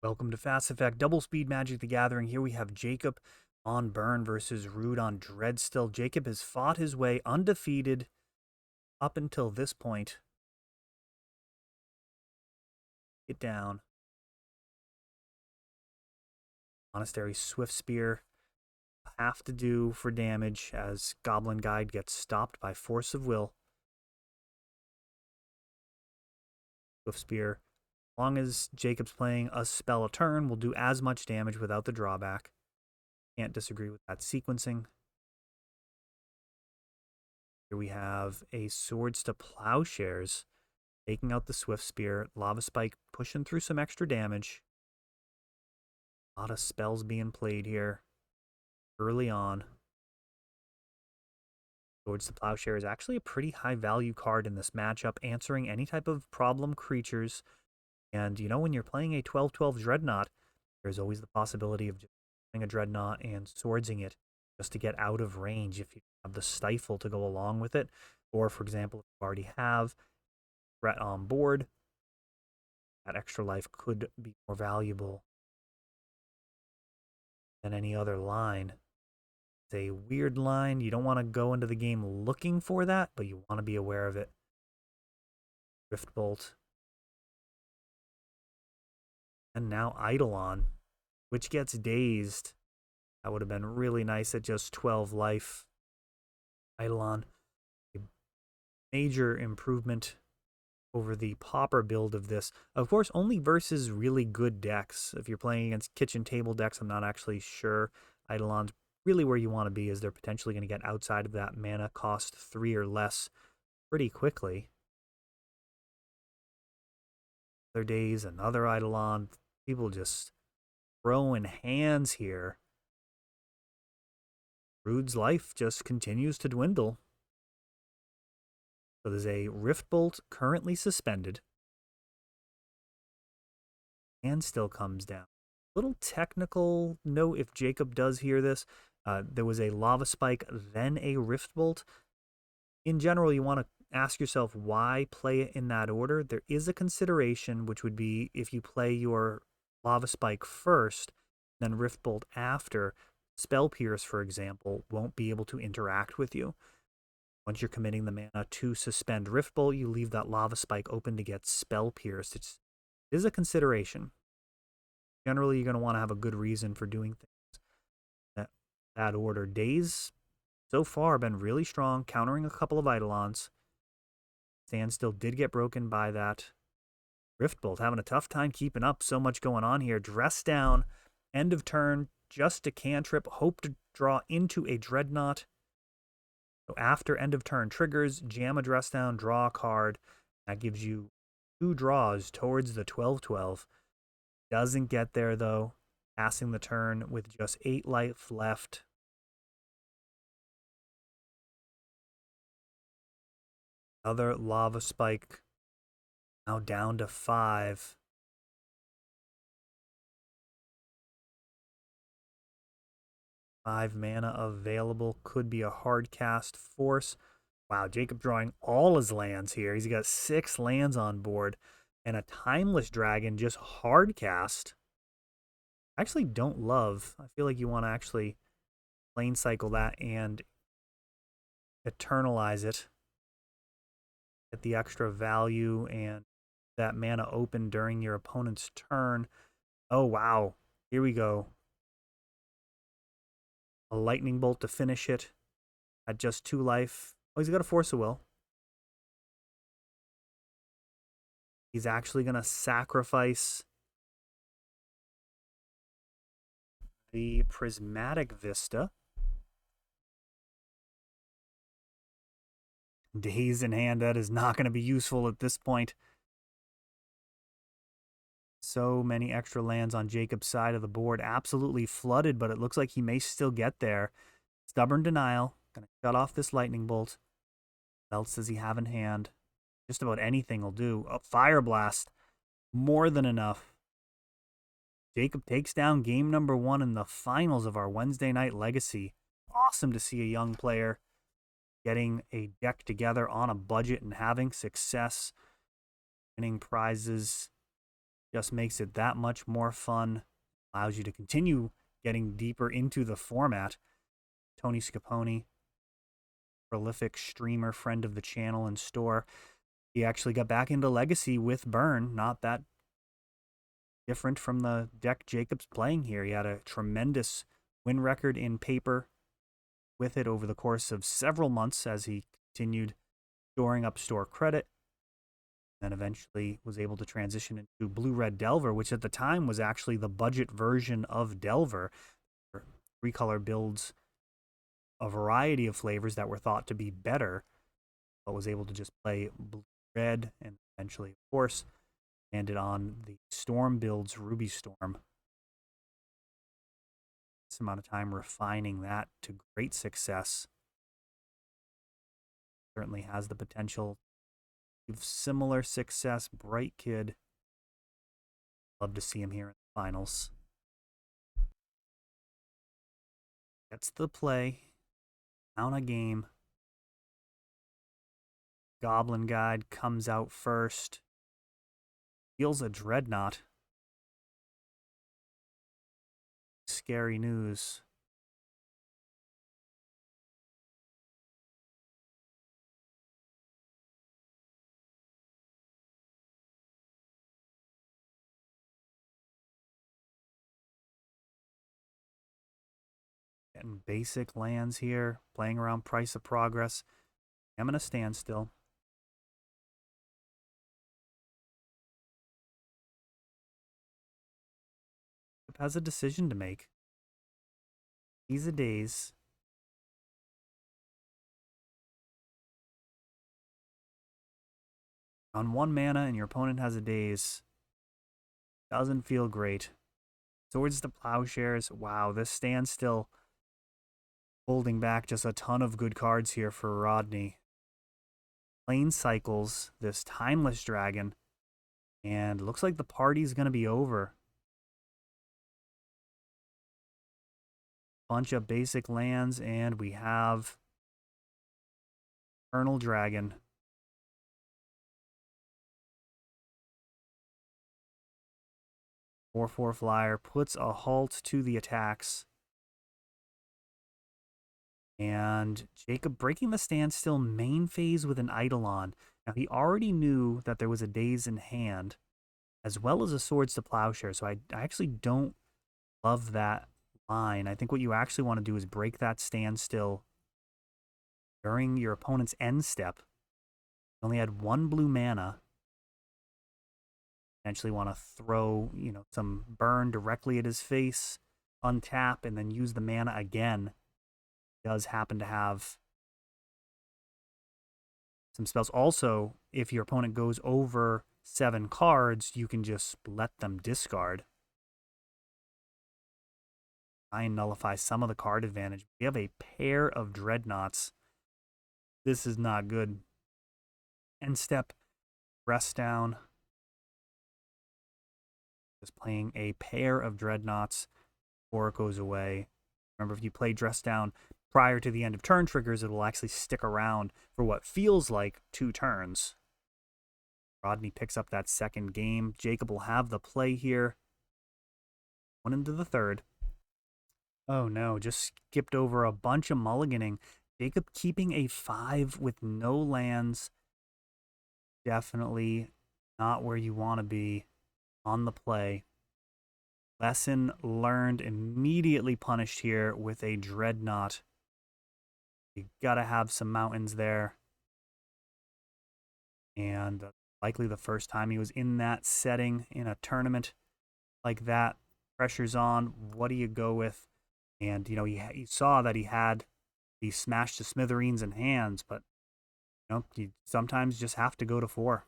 Welcome to Fast Effect Double Speed Magic the Gathering. Here we have Jacob on Burn versus Rude on Dreadstill. Jacob has fought his way undefeated up until this point. Get down. Monastery Swift Spear. Have to do for damage as Goblin Guide gets stopped by Force of Will. Swift Spear. As long as Jacob's playing a spell a turn, will do as much damage without the drawback. Can't disagree with that sequencing. Here we have a Swords to Plowshares, taking out the Swift Spear. Lava Spike pushing through some extra damage. A lot of spells being played here early on. Swords to Plowshare is actually a pretty high value card in this matchup, answering any type of problem creatures. And you know, when you're playing a 12/12 Dreadnought, there's always the possibility of just playing a Dreadnought and swordsing it just to get out of range if you have the Stifle to go along with it. Or, for example, if you already have threat on board, that extra life could be more valuable than any other line. It's a weird line. You don't want to go into the game looking for that, but you want to be aware of it. Riftbolt. And now Eidolon, which gets dazed. That would have been really nice at just 12 life. Eidolon, a major improvement over the Pauper build of this. Of course, only versus really good decks. If you're playing against kitchen table decks, I'm not actually sure. Eidolon's really where you want to be, as they're potentially going to get outside of that mana cost 3 or less pretty quickly. Other days, another Eidolon. People just throwing hands here. Rude's life just continues to dwindle. So there's a Riftbolt currently suspended. And still comes down. Little technical note if Jacob does hear this. There was a Lava Spike, then a Riftbolt. In general, you want to ask yourself why play it in that order. There is a consideration, which would be if you play your Lava Spike first, then Riftbolt after, Spell Pierce, for example, won't be able to interact with you. Once you're committing the mana to suspend Riftbolt, you leave that Lava Spike open to get Spell Pierced. It is a consideration. Generally, you're going to want to have a good reason for doing things that order. Days so far been really strong, countering a couple of Eidolons. Standstill did get broken by that Riftbolt, having a tough time keeping up. So much going on here. Dress down, end of turn, just a cantrip. Hope to draw into a Dreadnought. So after end of turn triggers, jam a Dress down, draw a card. That gives you 2 draws towards the 12/12. Doesn't get there though, passing the turn with just 8 life left. Another Lava Spike, now down to 5. 5 mana available, could be a hard cast Force. Wow, Jacob drawing all his lands here. He's got 6 lands on board and a Timeless Dragon just hard cast. I actually don't love. I feel like you want to actually plane cycle that and eternalize it. Get the extra value and that mana open during your opponent's turn. Oh, wow. Here we go. A Lightning Bolt to finish it at just 2 life. Oh, he's got a Force of Will. He's actually going to sacrifice the Prismatic Vista. Days in hand, that is not going to be useful at this point. So many extra lands on Jacob's side of the board. Absolutely flooded, but it looks like he may still get there. Stubborn Denial. Going to shut off this Lightning Bolt. What else does he have in hand? Just about anything will do. Oh, Fire Blast. More than enough. Jacob takes down game number 1 in the finals of our Wednesday Night Legacy. Awesome to see a young player getting a deck together on a budget and having success, winning prizes. just makes it that much more fun, allows you to continue getting deeper into the format. Tony Scapone, prolific streamer, friend of the channel and store. He actually got back into Legacy with Burn, not that different from the deck Jacob's playing here. He had a tremendous win record in paper with it over the course of several months as he continued storing up store credit, then eventually was able to transition into Blue-Red Delver, which at the time was actually the budget version of Delver. Three-color builds a variety of flavors that were thought to be better, but was able to just play blue-red, and eventually, of course, landed on the Storm builds, Ruby Storm. Some amount of time refining that to great success. Certainly has the potential of similar success. Bright kid. Love to see him here in the finals. Gets the play. Down a game. Goblin Guide comes out first. Deals a Dreadnought. Scary news. Getting basic lands here, playing around Price of Progress. I'm going to stand still. Has a decision to make. These are days. On 1 mana and your opponent has a daze. Doesn't feel great. Swords to Plowshares. Wow, this standstill holding back just a ton of good cards here for Rodney. Plane Cycles, this Timeless Dragon. And looks like the party's going to be over. Bunch of basic lands, and we have Eternal Dragon. 4/4 flyer puts a halt to the attacks. And Jacob breaking the standstill main phase with an Eidolon. Now, he already knew that there was a Daze in hand, as well as a Swords to Plowshare. So I actually don't love that line. I think what you actually want to do is break that standstill during your opponent's end step. You only had 1 blue mana. Eventually want to throw, some burn directly at his face, untap, and then use the mana again. He does happen to have some spells. Also, if your opponent goes over 7 cards, you can just let them discard. Try and nullify some of the card advantage. We have a pair of Dreadnoughts. This is not good. End step, rest down. Just playing a pair of Dreadnoughts before it goes away. Remember, if you play Dress Down prior to the end of turn triggers, it will actually stick around for what feels like 2 turns. Rodney picks up that second game. Jacob will have the play here. 1 into the third. Oh no, just skipped over a bunch of mulliganing. Jacob keeping a 5 with no lands. Definitely not where you want to be on the play. Lesson learned, immediately punished here with a Dreadnought. You gotta have some mountains there. And likely the first time he was in that setting in a tournament like that. Pressure's on. What do you go with? And, you saw that he had the Smash to Smithereens in hands, but, you sometimes just have to go to 4.